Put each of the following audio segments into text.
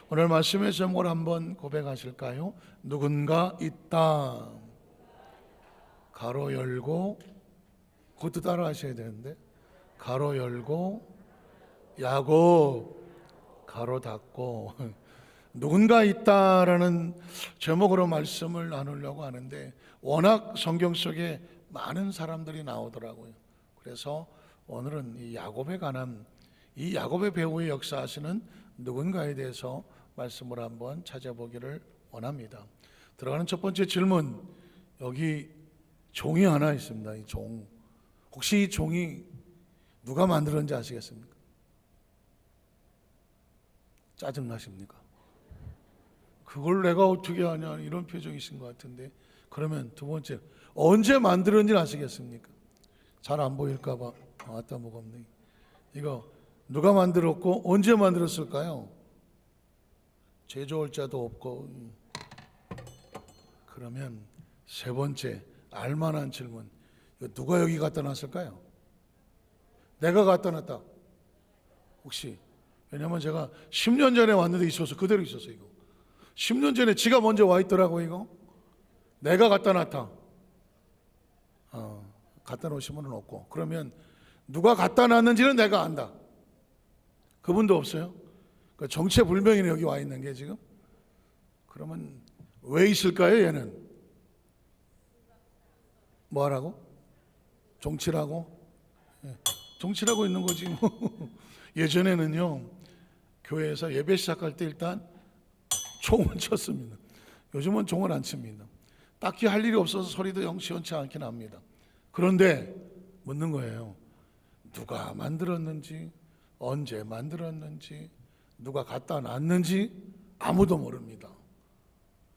오늘 말씀의 제목을 한번 고백하실까요? 누군가 있다. 가로 열고, 그것도 따라 하셔야 되는데, 가로 열고 야곱 가로 닫고 누군가 있다라는 제목으로 말씀을 나누려고 하는데, 워낙 성경 속에 많은 사람들이 나오더라고요. 그래서 오늘은 이 야곱에 관한, 이 야곱의 배후에 역사하시는 누군가에 대해서 말씀을 한번 찾아보기를 원합니다. 들어가는 첫 번째 질문, 여기 종이 하나 있습니다. 이 종, 혹시 이 종이 누가 만들었는지 아시겠습니까? 짜증나십니까? 그걸 내가 어떻게 하냐, 이런 표정이신 것 같은데, 그러면 두 번째, 언제 만들었는지 아시겠습니까? 잘 안 보일까 봐. 아따 무겁네. 이거 누가 만들었고 언제 만들었을까요? 제조할 자도 없고. 그러면 세 번째, 알만한 질문, 이거 누가 여기 갖다 놨을까요? 내가 갖다 놨다. 혹시? 왜냐면 제가 10년 전에 왔는데 있어서 그대로 있었어요. 이거 10년 전에 지가 먼저 와 있더라고. 이거 내가 갖다 놨다. 갖다 놓으신 분은 없고, 그러면 누가 갖다 놨는지는 내가 안다. 그분도 없어요. 그러니까 정체불명이네, 여기 와 있는 게 지금. 그러면 왜 있을까요? 얘는 뭐하라고? 정치라고? 정치라고 있는 거지 뭐. 예전에는요, 교회에서 예배 시작할 때 일단 총을 쳤습니다. 요즘은 총을 안 칩니다. 딱히 할 일이 없어서 소리도 영 시원치 않긴 합니다. 그런데 묻는 거예요. 누가 만들었는지, 언제 만들었는지, 누가 갖다 놨는지 아무도 모릅니다.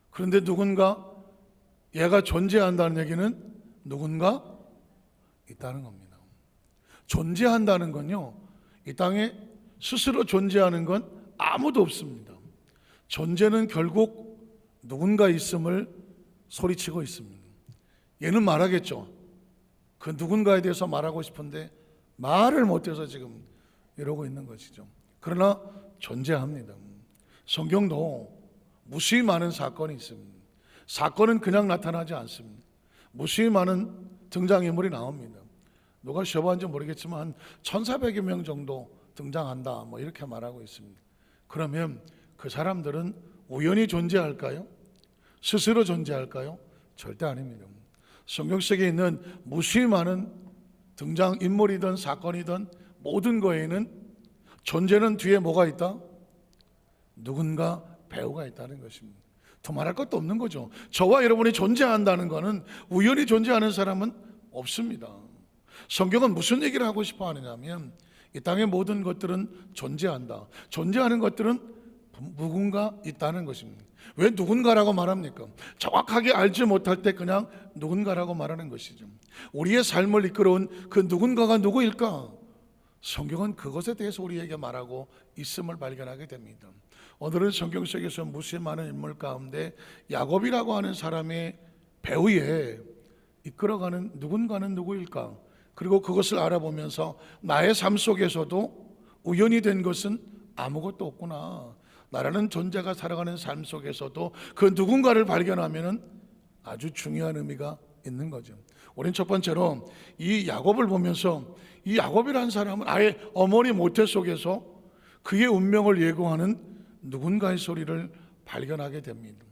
그런데 누군가, 얘가 존재한다는 얘기는 누군가 있다는 겁니다. 존재한다는 건요, 이 땅에 스스로 존재하는 건 아무도 없습니다. 존재는 결국 누군가 있음을 소리치고 있습니다. 얘는 말하겠죠. 그 누군가에 대해서 말하고 싶은데 말을 못해서 지금 이러고 있는 것이죠. 그러나 존재합니다. 성경도 무수히 많은 사건이 있습니다. 사건은 그냥 나타나지 않습니다. 무수히 많은 등장인물이 나옵니다. 누가 쉬어봤는지 모르겠지만 한 1,400여 명 정도 등장한다, 뭐 이렇게 말하고 있습니다. 그러면 그 사람들은 우연히 존재할까요? 스스로 존재할까요? 절대 아닙니다. 성경 속에 있는 무수히 많은 등장인물이든 사건이든 모든 거에는 존재는 뒤에 뭐가 있다? 누군가 배우가 있다는 것입니다. 더 말할 것도 없는 거죠. 저와 여러분이 존재한다는 것은 우연히 존재하는 사람은 없습니다. 성경은 무슨 얘기를 하고 싶어 하느냐면, 이 땅의 모든 것들은 존재한다. 존재하는 것들은 누군가 있다는 것입니다. 왜 누군가라고 말합니까? 정확하게 알지 못할 때 그냥 누군가라고 말하는 것이죠. 우리의 삶을 이끌어온 그 누군가가 누구일까? 성경은 그것에 대해서 우리에게 말하고 있음을 발견하게 됩니다. 오늘은 성경 속에서 무수히 많은 인물 가운데 야곱이라고 하는 사람의 배후에 이끌어가는 누군가는 누구일까? 그리고 그것을 알아보면서 나의 삶 속에서도 우연히 된 것은 아무것도 없구나, 나라는 존재가 살아가는 삶 속에서도 그 누군가를 발견하면 아주 중요한 의미가 있는 거죠. 우린 첫 번째로 이 야곱을 보면서, 이 야곱이라는 사람은 아예 어머니 모태 속에서 그의 운명을 예고하는 누군가의 소리를 발견하게 됩니다.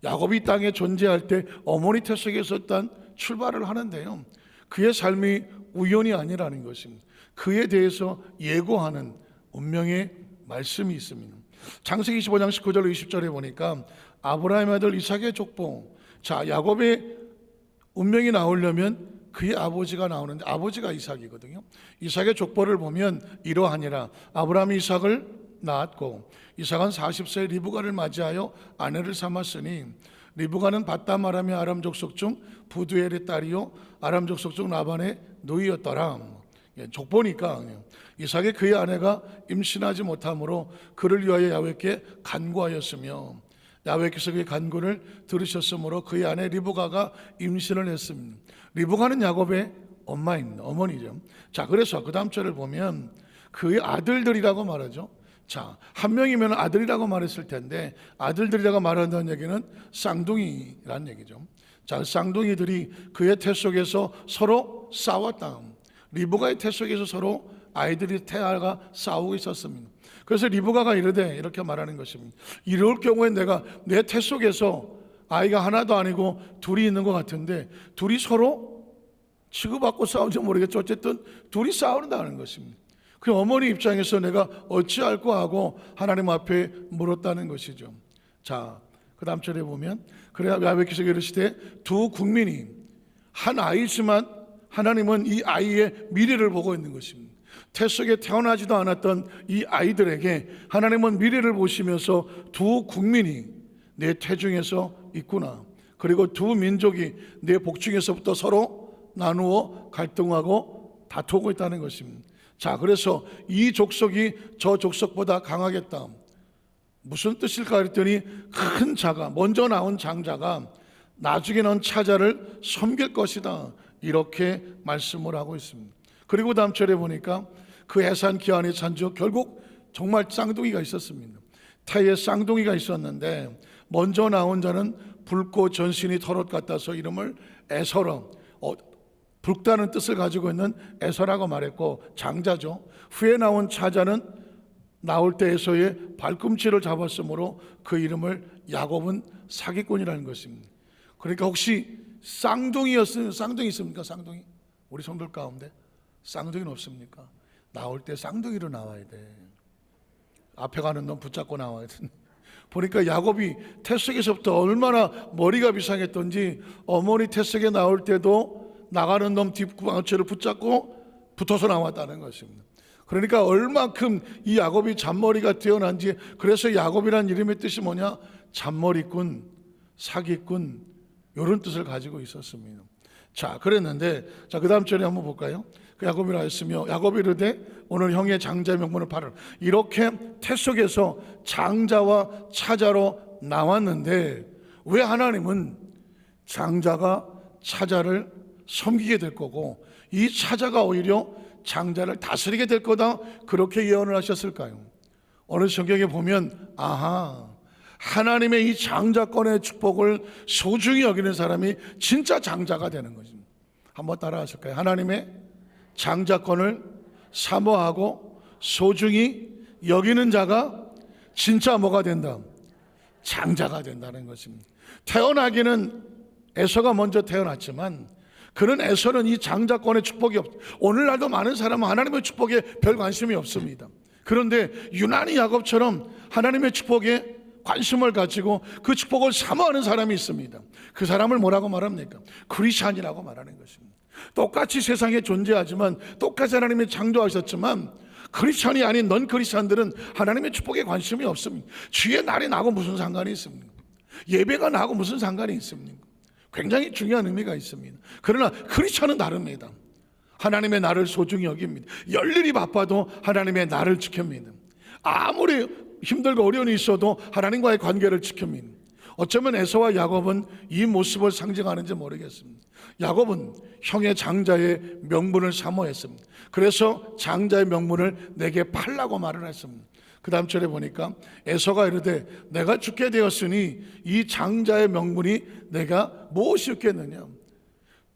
야곱이 땅에 존재할 때 어머니 태 속에서 일단 출발을 하는데요, 그의 삶이 우연이 아니라는 것입니다. 그에 대해서 예고하는 운명의 말씀이 있습니다. 창세기 25장 19절 20절에 보니까 아브라함의 아들 이삭의 족보, 자, 야곱의 운명이 나오려면 그의 아버지가 나오는데 아버지가 이삭이거든요. 이삭의 족보를 보면 이러하니라. 아브라함이 이삭을 낳았고 이삭은 40세에 리브가를 맞이하여 아내를 삼았으니, 리브가는 바담 아람의 아람 족속 중 부두엘의 딸이요 아람 족속 중 라반의 누이였더라. 족보니까 이삭의 그의 아내가 임신하지 못하므로 그를 위하여 야훼께 간구하였으며, 야훼께서 그의 간구를 들으셨으므로 그의 아내 리브가가 임신을 했습니다. 리브가는 야곱의 엄마입니다. 어머니죠. 자, 그래서 그 다음 절을 보면 그의 아들들이라고 말하죠. 자, 한 명이면 아들이라고 말했을 텐데 아들들이라고 말한다는 얘기는 쌍둥이란 얘기죠. 자, 쌍둥이들이 그의 태 속에서 서로 싸웠다. 리브가의 태 속에서 서로 아이들이 태아가 싸우고 있었습니다. 그래서 리브가가 이르되 이렇게 말하는 것입니다. 이럴 경우에 내가 내 태 속에서 아이가 하나도 아니고 둘이 있는 것 같은데 둘이 서로 치고받고 싸우는지 모르겠죠. 어쨌든 둘이 싸운다는 것입니다. 그 어머니 입장에서 내가 어찌할꼬 하고 하나님 앞에 물었다는 것이죠. 자, 그 다음 절에 보면 그래야 야훼께서 이르시되 두 국민이 한 아이지만 하나님은 이 아이의 미래를 보고 있는 것입니다. 태 속에 태어나지도 않았던 이 아이들에게 하나님은 미래를 보시면서 두 국민이 내 태중에서 있구나. 그리고 두 민족이 내 복중에서부터 서로 나누어 갈등하고 다투고 있다는 것입니다. 자, 그래서 이 족속이 저 족속보다 강하겠다. 무슨 뜻일까 했더니 큰 자가, 먼저 나온 장자가 나중에 나온 차자를 섬길 것이다. 이렇게 말씀을 하고 있습니다. 그리고 다음 절에 보니까 그 해산 기한의 산적 결국 정말 쌍둥이가 있었습니다. 태에 쌍둥이가 있었는데 먼저 나온 자는 붉고 전신이 털옷 같아서 이름을 에서라, 붉다는 뜻을 가지고 있는 에서라고 말했고 장자죠. 후에 나온 차자는 나올 때에서의 발꿈치를 잡았으므로 그 이름을 야곱은 사기꾼이라는 것입니다. 그러니까 혹시 쌍둥이였으면 쌍둥이 있습니까? 쌍둥이? 우리 성들 가운데 쌍둥이는 없습니까? 나올 때 쌍둥이로 나와야 돼. 앞에 가는 놈 붙잡고 나와야 돼. 보니까 야곱이 태석에서부터 얼마나 머리가 비상했던지 어머니 태석에 나올 때도 나가는 놈 뒷구방어체를 붙잡고 붙어서 나왔다는 것입니다. 그러니까 얼만큼 이 야곱이 잔머리가 뛰어난지. 그래서 야곱이라는 이름의 뜻이 뭐냐? 잔머리꾼, 사기꾼, 이런 뜻을 가지고 있었습니다. 자, 그랬는데 자, 그 다음 절에 한번 볼까요? 그 야곱이라 했으며 야곱이 이르되 오늘 형의 장자의 명분을 팔으라. 이렇게 태 속에서 장자와 차자로 나왔는데 왜 하나님은 장자가 차자를 섬기게 될 거고 이 차자가 오히려 장자를 다스리게 될 거다, 그렇게 예언을 하셨을까요? 어느 성경에 보면 아하, 하나님의 이 장자권의 축복을 소중히 여기는 사람이 진짜 장자가 되는 것입니다. 한번 따라 하실까요? 하나님의 장자권을 사모하고 소중히 여기는 자가 진짜 뭐가 된다? 장자가 된다는 것입니다. 태어나기는 에서가 먼저 태어났지만 그런 에서는 이 장자권의 축복이 오늘날도 많은 사람은 하나님의 축복에 별 관심이 없습니다. 그런데 유난히 야곱처럼 하나님의 축복에 관심을 가지고 그 축복을 사모하는 사람이 있습니다. 그 사람을 뭐라고 말합니까? 크리스찬이라고 말하는 것입니다. 똑같이 세상에 존재하지만 똑같이 하나님이 창조하셨지만 크리스찬이 아닌 넌 크리스찬들은 하나님의 축복에 관심이 없습니다. 주의 날이 나고 무슨 상관이 있습니까? 예배가 나고 무슨 상관이 있습니까? 굉장히 중요한 의미가 있습니다. 그러나 크리스찬은 다릅니다. 하나님의 날을 소중히 여깁니다. 열일이 바빠도 하나님의 날을 지킵니다. 아무리 힘들고 어려움이 있어도 하나님과의 관계를 지킵니다. 어쩌면 에서와 야곱은 이 모습을 상징하는지 모르겠습니다. 야곱은 형의 장자의 명분을 사모했습니다. 그래서 장자의 명분을 내게 팔라고 말을 했습니다. 그 다음 절에 보니까 에서가 이르되 내가 죽게 되었으니 이 장자의 명분이 내가 무엇이 있겠느냐?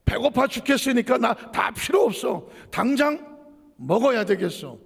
배고파 죽겠으니까 나 다 필요 없어. 당장 먹어야 되겠어.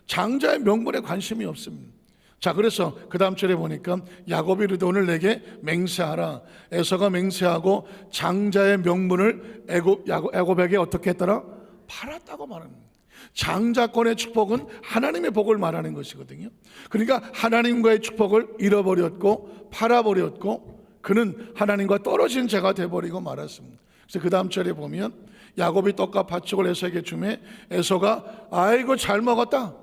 장자의 명분에 관심이 없습니다. 자, 그래서 그 다음 절에 보니까 야곱이 이르되 오늘 내게 맹세하라. 에서가 맹세하고 장자의 명분을 야곱에게 어떻게 했더라? 팔았다고 말합니다. 장자권의 축복은 하나님의 복을 말하는 것이거든요. 그러니까 하나님과의 축복을 잃어버렸고 팔아버렸고 그는 하나님과 떨어진 자가 되어버리고 말았습니다. 그래서 그 다음 절에 보면 야곱이 떡과 팥죽을 에서에게 주매 에서가 아이고 잘 먹었다,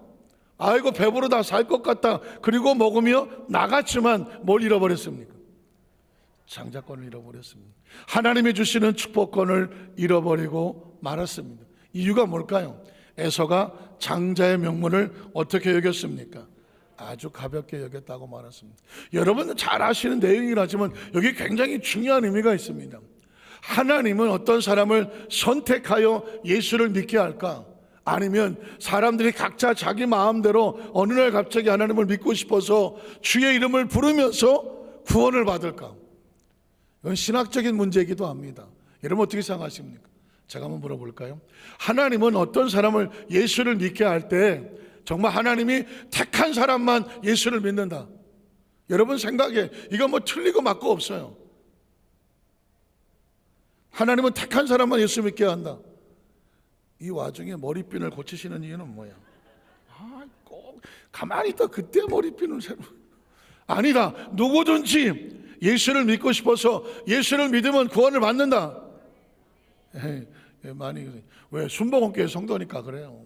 아이고 배부르다, 살 것 같다, 그리고 먹으며 나갔지만 뭘 잃어버렸습니까? 장자권을 잃어버렸습니다. 하나님이 주시는 축복권을 잃어버리고 말았습니다. 이유가 뭘까요? 에서가 장자의 명분을 어떻게 여겼습니까? 아주 가볍게 여겼다고 말했습니다. 여러분은 잘 아시는 내용이라지만 여기 굉장히 중요한 의미가 있습니다. 하나님은 어떤 사람을 선택하여 예수를 믿게 할까? 아니면 사람들이 각자 자기 마음대로 어느 날 갑자기 하나님을 믿고 싶어서 주의 이름을 부르면서 구원을 받을까? 이건 신학적인 문제이기도 합니다. 여러분 어떻게 생각하십니까? 제가 한번 물어볼까요? 하나님은 어떤 사람을 예수를 믿게 할 때 정말 하나님이 택한 사람만 예수를 믿는다. 여러분 생각에 이건 뭐 틀리고 맞고 없어요. 하나님은 택한 사람만 예수 믿게 한다. 이 와중에 머리핀을 고치시는 이유는 뭐야? 꼭 가만히 있다 그때 머리핀을 새로. 아니다. 누구든지 예수를 믿고 싶어서 예수를 믿으면 구원을 받는다. 많이 왜 순복음교회 성도니까 그래요.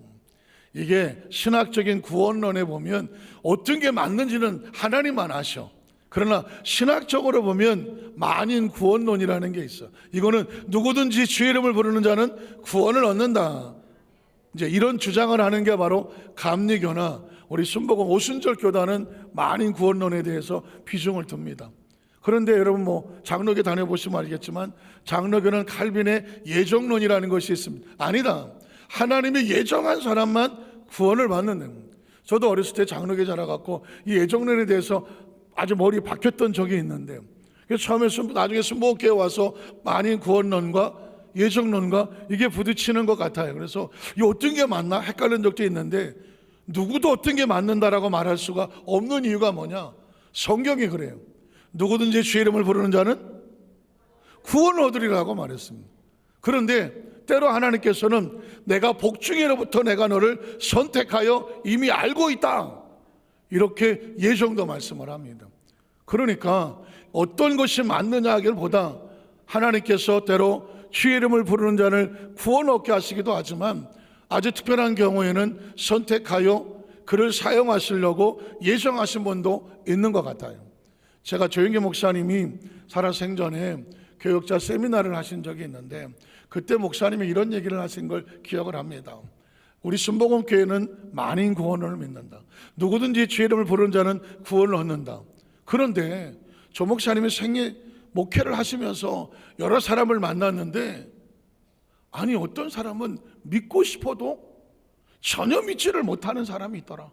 이게 신학적인 구원론에 보면 어떤 게 맞는지는 하나님만 아셔. 그러나 신학적으로 보면 만인 구원론이라는 게 있어. 이거는 누구든지 주의 이름을 부르는 자는 구원을 얻는다. 이제 이런 주장을 하는 게 바로 감리교나 우리 순복음 오순절 교단은 만인 구원론에 대해서 비중을 둡니다. 그런데 여러분 뭐 장로교 다녀보시면 알겠지만 장로교는 칼빈의 예정론이라는 것이 있습니다. 아니다. 하나님이 예정한 사람만 구원을 받는. 저도 어렸을 때 장로교 자라갖고 이 예정론에 대해서 아주 머리 박혔던 적이 있는데, 그래서 처음에 나중에 순복음교회 와서 만인 구원론과 예정론과 이게 부딪히는 것 같아요. 그래서 이 어떤 게 맞나 헷갈린 적도 있는데, 누구도 어떤 게 맞는다라고 말할 수가 없는 이유가 뭐냐? 성경이 그래요. 누구든지 주의 이름을 부르는 자는 구원을 얻으리라고 말했습니다. 그런데 때로 하나님께서는 내가 복중에로부터 내가 너를 선택하여 이미 알고 있다, 이렇게 예정도 말씀을 합니다. 그러니까 어떤 것이 맞느냐 하기보다 하나님께서 때로 주의 이름을 부르는 자를 구원 얻게 하시기도 하지만 아주 특별한 경우에는 선택하여 그를 사용하시려고 예정하신 분도 있는 것 같아요. 제가 조영기 목사님이 살아생전에 교역자 세미나를 하신 적이 있는데 그때 목사님이 이런 얘기를 하신 걸 기억을 합니다. 우리 순복음교회는 만인 구원을 믿는다. 누구든지 주의 이름을 부르는 자는 구원을 얻는다. 그런데 조 목사님이 생애 목회를 하시면서 여러 사람을 만났는데, 아니 어떤 사람은 믿고 싶어도 전혀 믿지를 못하는 사람이 있더라.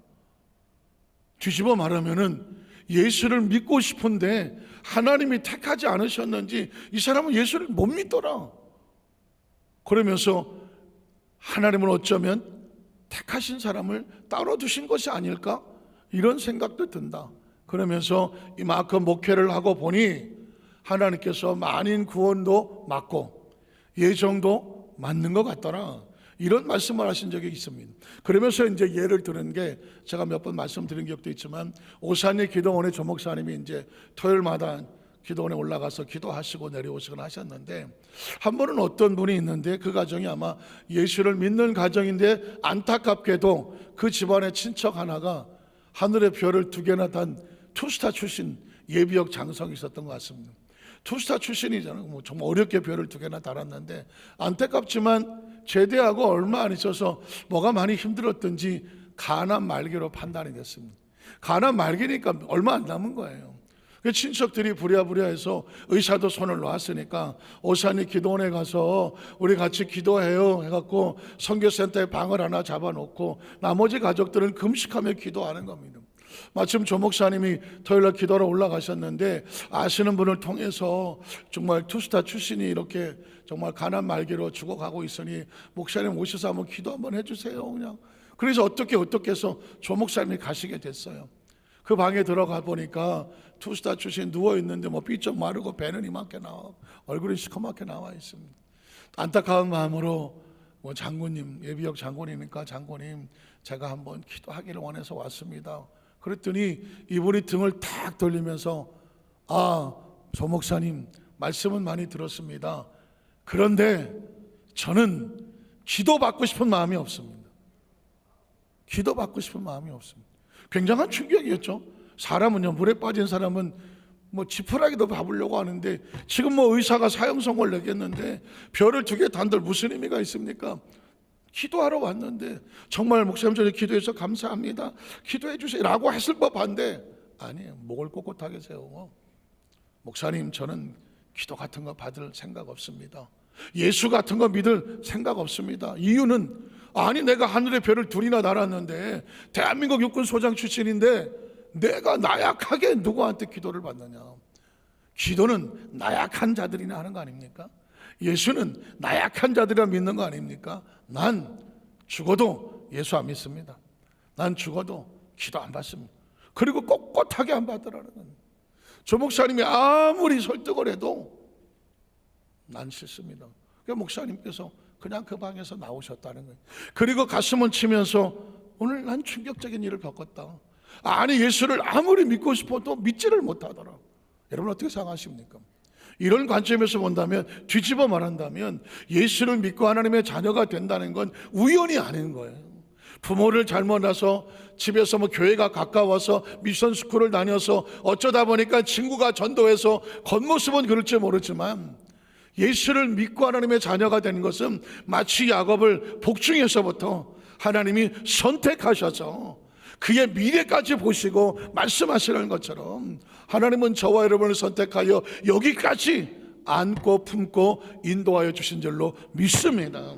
뒤집어 말하면은 예수를 믿고 싶은데 하나님이 택하지 않으셨는지 이 사람은 예수를 못 믿더라. 그러면서 하나님은 어쩌면 택하신 사람을 따로 두신 것이 아닐까? 이런 생각도 든다. 그러면서 이만큼 목회를 하고 보니 하나님께서 만인 구원도 맞고 예정도 맞는 것 같더라. 이런 말씀을 하신 적이 있습니다. 그러면서 이제 예를 들은 게 제가 몇 번 말씀드린 적도 있지만 오산리 기도원의 조 목사님이 이제 토요일마다 기도원에 올라가서 기도하시고 내려오시곤 하셨는데, 한 번은 어떤 분이 있는데 그 가정이 아마 예수를 믿는 가정인데 안타깝게도 그 집안의 친척 하나가 하늘의 별을 2개나 단 투스타 출신 예비역 장성이 있었던 것 같습니다. 투스타 출신이잖아요. 뭐 정말 어렵게 별을 2개나 달았는데 안타깝지만 제대하고 얼마 안 있어서 뭐가 많이 힘들었던지 간암 말기로 판단이 됐습니다. 간암 말기니까 얼마 안 남은 거예요. 친척들이 부랴부랴해서 의사도 손을 놓았으니까 오산리 기도원에 가서 우리 같이 기도해요 해갖고 선교센터에 방을 하나 잡아놓고 나머지 가족들은 금식하며 기도하는 겁니다. 마침 조 목사님이 토요일날 기도하러 올라가셨는데 아시는 분을 통해서 정말 투스타 출신이 이렇게 정말 가난 말기로 죽어가고 있으니 목사님 오셔서 한번 기도 한번 해주세요 그냥. 그래서 어떻게 해서 조 목사님이 가시게 됐어요. 그 방에 들어가 보니까 투스타 출신 누워있는데 뭐 삐쩍 마르고 배는 이만큼 나와 얼굴이 시커멓게 나와 있습니다. 안타까운 마음으로 뭐 장군님, 예비역 장군이니까 장군님 제가 한번 기도하기를 원해서 왔습니다. 그랬더니 이분이 등을 탁 돌리면서 조 목사님 말씀은 많이 들었습니다. 그런데 저는 기도받고 싶은 마음이 없습니다. 기도받고 싶은 마음이 없습니다. 굉장한 충격이었죠. 사람은요, 물에 빠진 사람은 뭐 지푸라기도 밟으려고 하는데 지금 뭐 의사가 사형선고를 내겠는데 별을 2개 단들 무슨 의미가 있습니까? 기도하러 왔는데 정말 목사님 전에 기도해서 감사합니다. 기도해 주세요 라고 했을 법한데 아니에요. 목을 꼿꼿하게 세우고 목사님 저는 기도 같은 거 받을 생각 없습니다. 예수 같은 거 믿을 생각 없습니다. 이유는 아니 내가 하늘의 별을 둘이나 날았는데 대한민국 육군 소장 출신인데 내가 나약하게 누구한테 기도를 받느냐. 기도는 나약한 자들이나 하는 거 아닙니까? 예수는 나약한 자들이라 믿는 거 아닙니까? 난 죽어도 예수 안 믿습니다. 난 죽어도 기도 안 받습니다. 그리고 꼿꼿하게 안 받으라는 거예요. 조 목사님이 아무리 설득을 해도 난 싫습니다. 그 목사님께서 그냥 그 방에서 나오셨다는 거예요. 그리고 가슴을 치면서 오늘 난 충격적인 일을 겪었다. 아니 예수를 아무리 믿고 싶어도 믿지를 못하더라. 여러분 어떻게 생각하십니까? 이런 관점에서 본다면, 뒤집어 말한다면 예수를 믿고 하나님의 자녀가 된다는 건 우연이 아닌 거예요. 부모를 잘못 낳아서 집에서 교회가 가까워서 미션 스쿨을 다녀서 어쩌다 보니까 친구가 전도해서 겉모습은 그럴지 모르지만 예수를 믿고 하나님의 자녀가 되는 것은 마치 야곱을 복중에서부터 하나님이 선택하셔서 그의 미래까지 보시고 말씀하시는 것처럼 하나님은 저와 여러분을 선택하여 여기까지 안고 품고 인도하여 주신 줄로 믿습니다.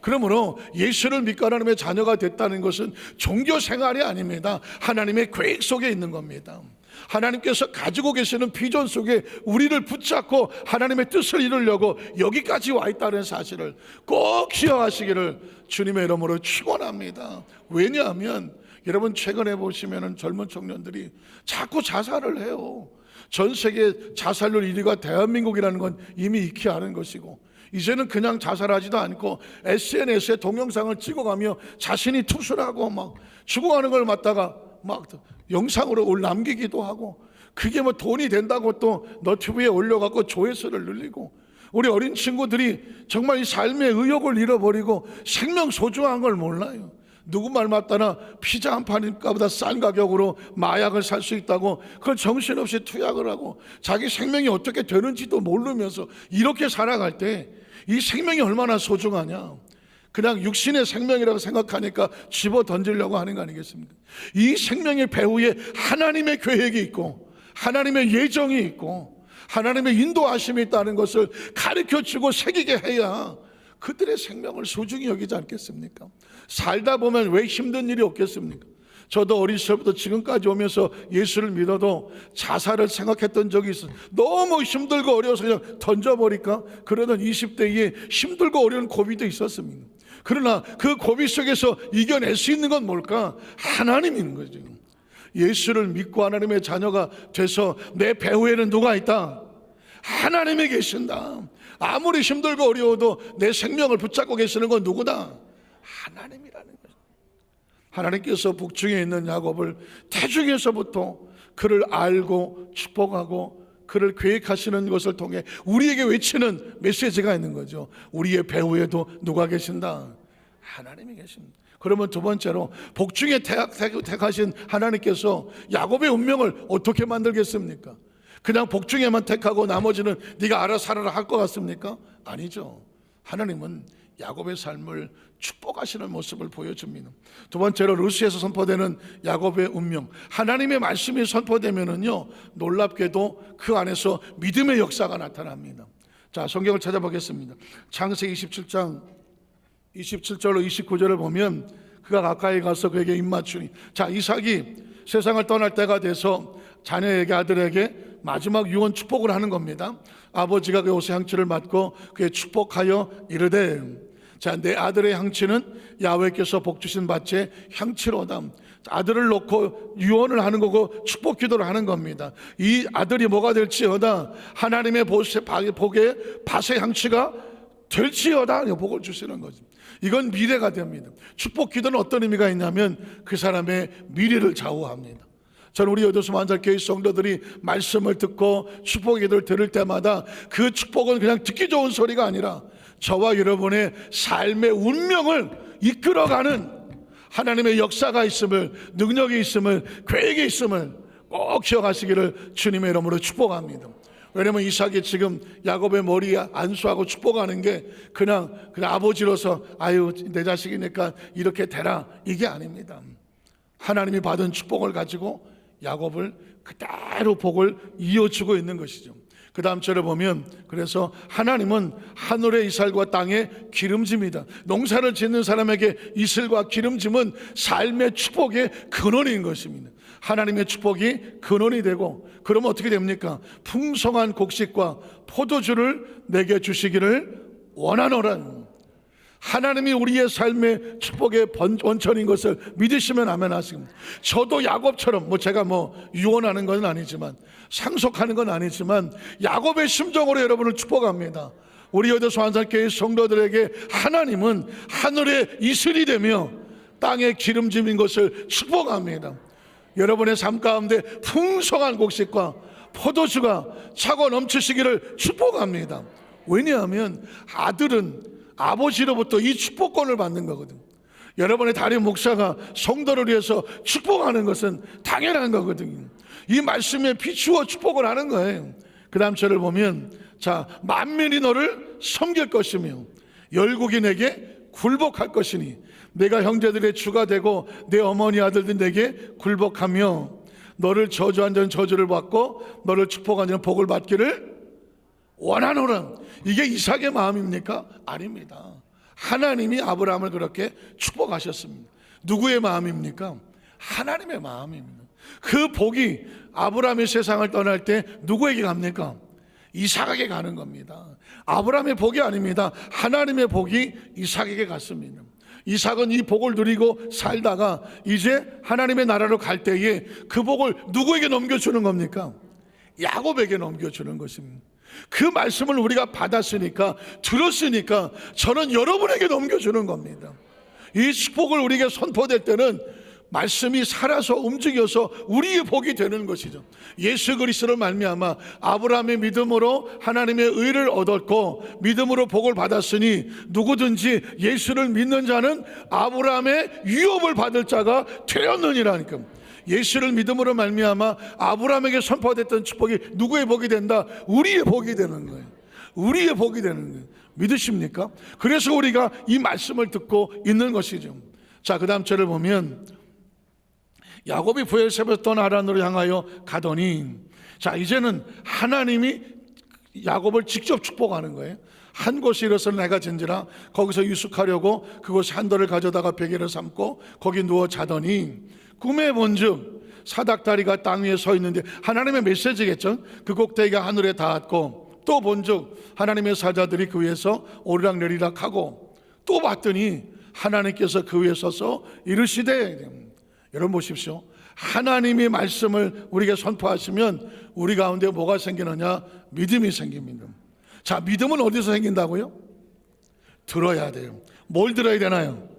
그러므로 예수를 믿고 하나님의 자녀가 됐다는 것은 종교 생활이 아닙니다. 하나님의 계획 속에 있는 겁니다. 하나님께서 가지고 계시는 비전 속에 우리를 붙잡고 하나님의 뜻을 이루려고 여기까지 와 있다는 사실을 꼭 기억하시기를 주님의 이름으로 축원합니다. 왜냐하면 여러분 최근에 보시면 젊은 청년들이 자꾸 자살을 해요. 전 세계 자살률 1위가 대한민국이라는 건 이미 익히 아는 것이고, 이제는 그냥 자살하지도 않고 SNS에 동영상을 찍어가며 자신이 투술하고 막 죽어가는 걸 맞다가 막 영상으로 남기기도 하고, 그게 돈이 된다고 또 너튜브에 올려갖고 조회수를 늘리고, 우리 어린 친구들이 정말 이 삶의 의욕을 잃어버리고 생명 소중한 걸 몰라요. 누구 말 맞다나 피자 한 판값보다 싼 가격으로 마약을 살 수 있다고 그걸 정신없이 투약을 하고 자기 생명이 어떻게 되는지도 모르면서 이렇게 살아갈 때 이 생명이 얼마나 소중하냐. 그냥 육신의 생명이라고 생각하니까 집어 던지려고 하는 거 아니겠습니까? 이 생명의 배후에 하나님의 계획이 있고 하나님의 예정이 있고 하나님의 인도하심이 있다는 것을 가르쳐주고 새기게 해야 그들의 생명을 소중히 여기지 않겠습니까? 살다 보면 왜 힘든 일이 없겠습니까? 저도 어린 시절부터 지금까지 오면서 예수를 믿어도 자살을 생각했던 적이 있어요. 너무 힘들고 어려워서 그냥 던져버릴까? 그러던 20대에 힘들고 어려운 고비도 있었습니다. 그러나 그 고비 속에서 이겨낼 수 있는 건 뭘까? 하나님이 있는 거죠. 예수를 믿고 하나님의 자녀가 돼서 내 배후에는 누가 있다? 하나님이 계신다. 아무리 힘들고 어려워도 내 생명을 붙잡고 계시는 건 누구다? 하나님이라는 거죠. 하나님께서 북중에 있는 야곱을 태중에서부터 그를 알고 축복하고 그를 계획하시는 것을 통해 우리에게 외치는 메시지가 있는 거죠. 우리의 배후에도 누가 계신다? 하나님이 계십니다. 그러면 두 번째로 복중에 택하신 하나님께서 야곱의 운명을 어떻게 만들겠습니까? 그냥 복중에만 택하고 나머지는 네가 알아서 하라 할 것 같습니까? 아니죠. 하나님은 야곱의 삶을 축복하시는 모습을 보여줍니다. 두 번째로 루스에서 선포되는 야곱의 운명, 하나님의 말씀이 선포되면은요 놀랍게도 그 안에서 믿음의 역사가 나타납니다. 자, 성경을 찾아보겠습니다. 창세기 27장 27절로 29절을 보면 그가 가까이 가서 그에게 입맞추니, 자, 이삭이 세상을 떠날 때가 돼서 자녀에게 아들에게 마지막 유언 축복을 하는 겁니다. 아버지가 그 옷의 향취를 맡고 그의 축복하여 이르되, 자, 내 아들의 향취는 야훼께서 복 주신 밭의 향취로다. 아들을 놓고 유언을 하는 거고 축복 기도를 하는 겁니다. 이 아들이 뭐가 될지어다, 하나님의 복의 밭의 향취가 될지어다, 복을 주시는 거죠. 이건 미래가 됩니다. 축복 기도는 어떤 의미가 있냐면 그 사람의 미래를 좌우합니다. 저는 우리 여도수 만잘교회 성도들이 말씀을 듣고 축복 기도를 들을 때마다 그 축복은 그냥 듣기 좋은 소리가 아니라 저와 여러분의 삶의 운명을 이끌어가는 하나님의 역사가 있음을, 능력이 있음을, 계획이 있음을 꼭 기억하시기를 주님의 이름으로 축복합니다. 왜냐하면 이삭이 지금 야곱의 머리에 안수하고 축복하는 게 그냥 아버지로서 아유 내 자식이니까 이렇게 되라, 이게 아닙니다. 하나님이 받은 축복을 가지고 야곱을 그대로 복을 이어주고 있는 것이죠. 그 다음 절에 보면 그래서 하나님은 하늘의 이슬과 땅의 기름짐이다. 농사를 짓는 사람에게 이슬과 기름짐은 삶의 축복의 근원인 것입니다. 하나님의 축복이 근원이 되고, 그러면 어떻게 됩니까? 풍성한 곡식과 포도주를 내게 주시기를 원하노라. 하나님이 우리의 삶의 축복의 원천인 것을 믿으시면 아멘 하십니다. 저도 야곱처럼, 제가 유언하는 건 아니지만, 상속하는 건 아니지만, 야곱의 심정으로 여러분을 축복합니다. 우리 여도소 한산교회 성도들에게 하나님은 하늘의 이슬이 되며 땅의 기름짐인 것을 축복합니다. 여러분의 삶 가운데 풍성한 곡식과 포도주가 차고 넘치시기를 축복합니다. 왜냐하면 아들은 아버지로부터 이 축복권을 받는 거거든. 여러분의 담임 목사가 성도를 위해서 축복하는 것은 당연한 거거든요. 이 말씀에 비추어 축복을 하는 거예요. 그 다음 절을 보면, 자, 만민이 너를 섬길 것이며 열국이 내게 굴복할 것이니 내가 형제들의 주가 되고 내 어머니 아들들 내게 굴복하며 너를 저주한 자는 저주를 받고 너를 축복한 자는 복을 받기를 원하노라. 이게 이삭의 마음입니까? 아닙니다. 하나님이 아브라함을 그렇게 축복하셨습니다. 누구의 마음입니까? 하나님의 마음입니다. 그 복이 아브라함이 세상을 떠날 때 누구에게 갑니까? 이삭에게 가는 겁니다. 아브라함의 복이 아닙니다. 하나님의 복이 이삭에게 갔습니다. 이삭은 이 복을 누리고 살다가 이제 하나님의 나라로 갈 때에 그 복을 누구에게 넘겨주는 겁니까? 야곱에게 넘겨주는 것입니다. 그 말씀을 우리가 받았으니까, 들었으니까 저는 여러분에게 넘겨주는 겁니다. 이 축복을 우리에게 선포될 때는 말씀이 살아서 움직여서 우리의 복이 되는 것이죠. 예수 그리스도를 말미암아 아브라함의 믿음으로 하나님의 의를 얻었고 믿음으로 복을 받았으니 누구든지 예수를 믿는 자는 아브라함의 유업을 받을 자가 되었느니라니까. 예수를 믿음으로 말미암아 아브라함에게 선포됐던 축복이 누구의 복이 된다? 우리의 복이 되는 거예요. 우리의 복이 되는 거예요. 믿으십니까? 그래서 우리가 이 말씀을 듣고 있는 것이죠. 자, 그 다음 절을 보면 야곱이 브엘세바에서 떠나 하란으로 향하여 가더니, 자, 이제는 하나님이 야곱을 직접 축복하는 거예요. 한 곳에 이르러서 내가 진지라 거기서 유숙하려고 그곳 한돌을 가져다가 베개를 삼고 거기 누워 자더니 꿈에 본즉 사닥다리가 땅 위에 서 있는데, 하나님의 메시지겠죠. 그 꼭대기가 하늘에 닿았고, 또 본즉 하나님의 사자들이 그 위에서 오르락내리락 하고, 또 봤더니 하나님께서 그 위에 서서 이르시되, 여러분 보십시오. 하나님의 말씀을 우리에게 선포하시면 우리 가운데 뭐가 생기느냐? 믿음이 생깁니다. 자, 믿음은 어디서 생긴다고요? 들어야 돼요. 뭘 들어야 되나요?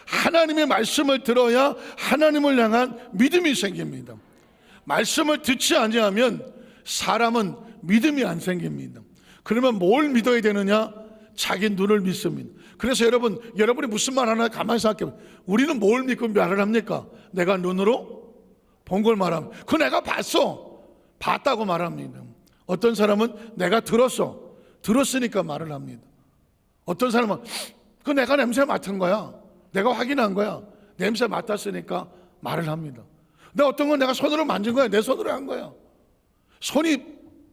하나님의 말씀을 들어야 하나님을 향한 믿음이 생깁니다. 말씀을 듣지 아니하면 사람은 믿음이 안 생깁니다. 그러면 뭘 믿어야 되느냐? 자기 눈을 믿습니다. 그래서 여러분이 무슨 말 하나 가만히 생각해. 우리는 뭘 믿고 말을 합니까? 내가 눈으로 본 걸 말합니다. 그 내가 봤다고 말합니다. 어떤 사람은 내가 들었으니까 말을 합니다. 어떤 사람은 그 내가 냄새 맡은 거야, 내가 확인한 거야, 냄새 맡았으니까 말을 합니다. 근데 어떤 건 내가 손으로 만진 거야, 내 손으로 한 거야, 손이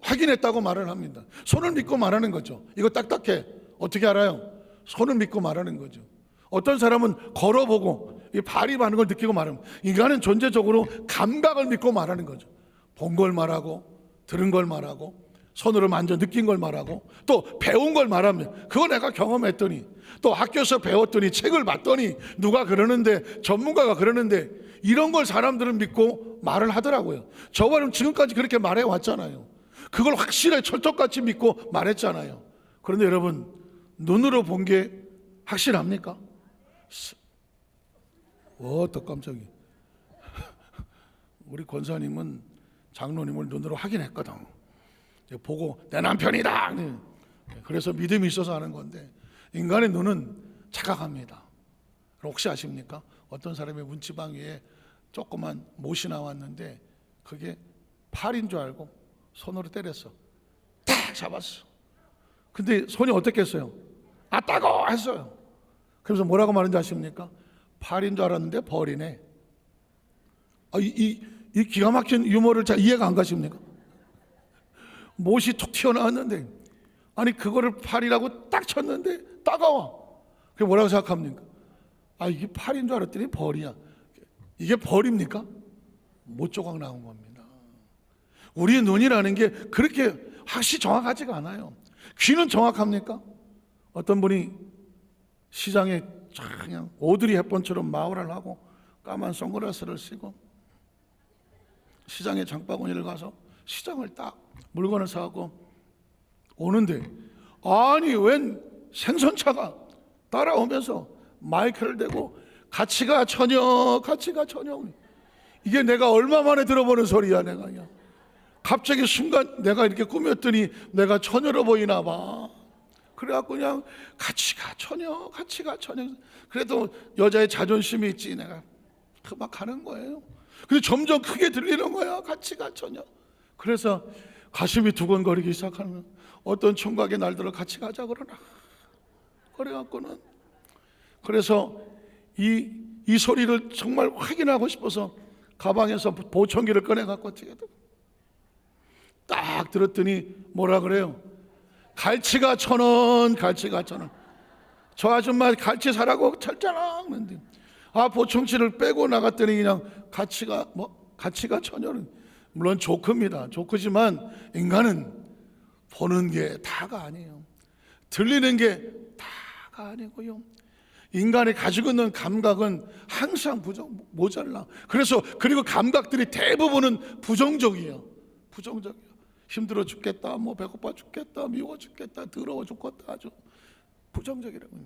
확인했다고 말을 합니다. 손을 믿고 말하는 거죠. 이거 딱딱해, 어떻게 알아요? 손을 믿고 말하는 거죠. 어떤 사람은 걸어보고 이 발이 많은 걸 느끼고 말합니다. 인간은 존재적으로 감각을 믿고 말하는 거죠. 본 걸 말하고, 들은 걸 말하고, 손으로 만져 느낀 걸 말하고, 또 배운 걸 말하면 그거 내가 경험했더니, 또 학교에서 배웠더니, 책을 봤더니, 누가 그러는데, 전문가가 그러는데, 이런 걸 사람들은 믿고 말을 하더라고요. 저와는 지금까지 그렇게 말해왔잖아요. 그걸 확실하게 철석같이 믿고 말했잖아요. 그런데 여러분, 눈으로 본 게 확실합니까? 또 깜짝이야. 우리 권사님은 장로님을 눈으로 확인했거든. 보고 내 남편이다. 그래서 믿음이 있어서 하는 건데, 인간의 눈은 착각합니다. 혹시 아십니까? 어떤 사람의 문지방 위에 조그만 못이 나왔는데 그게 팔인 줄 알고 손으로 때렸어. 딱 잡았어. 근데 손이 어떻게 했어요? 아, 따고 했어요. 그래서 뭐라고 말하는지 아십니까? 팔인 줄 알았는데 벌이네. 이 기가 막힌 유머를 잘 이해가 안 가십니까? 못이 툭 튀어나왔는데, 아니 그거를 팔이라고 딱 쳤는데 따가워. 그게 뭐라고 생각합니까? 아, 이게 팔인 줄 알았더니 벌이야. 이게 벌입니까? 못 조각 나온 겁니다. 우리의 눈이라는 게 그렇게 확실히 정확하지가 않아요. 귀는 정확합니까? 어떤 분이 시장에 그냥 오드리 헵번처럼 마우라를 하고 까만 선글라스를 쓰고 시장에 장바구니를 가서 시장을 딱 물건을 사고 오는데, 아니 웬 생선차가 따라오면서 마이크를 대고 같이 가 처녀, 같이 가 처녀. 이게 내가 얼마 만에 들어보는 소리야. 내가 그냥 갑자기 순간 내가 이렇게 꾸몄더니 내가 처녀로 보이나 봐. 그래갖고 그냥 같이 가 처녀, 같이 가 처녀. 그래도 여자의 자존심이 있지. 내가 막 가는 거예요. 근데 점점 크게 들리는 거야. 같이 가 처녀. 그래서 가슴이 두근거리기 시작하는 거야. 어떤 총각의 날들을 같이 가자 그러나. 그래갖고는 그래서 이 소리를 정말 확인하고 싶어서 가방에서 보청기를 꺼내갖고 딱 들었더니 뭐라 그래요? 갈치가 1,000원, 갈치가 1,000원. 저 아줌마 갈치 사라고 철자랑 그런데, 아, 보청기를 빼고 나갔더니 그냥 갈치가 1,000원. 물론 조크입니다. 조크지만 인간은 보는 게 다가 아니에요. 들리는 게 다가 아니고요. 인간이 가지고 있는 감각은 항상 모자라. 그리고 감각들이 대부분은 부정적이에요. 힘들어 죽겠다, 뭐 배고파 죽겠다, 미워 죽겠다, 더러워 죽겠다, 아주 부정적이라고요.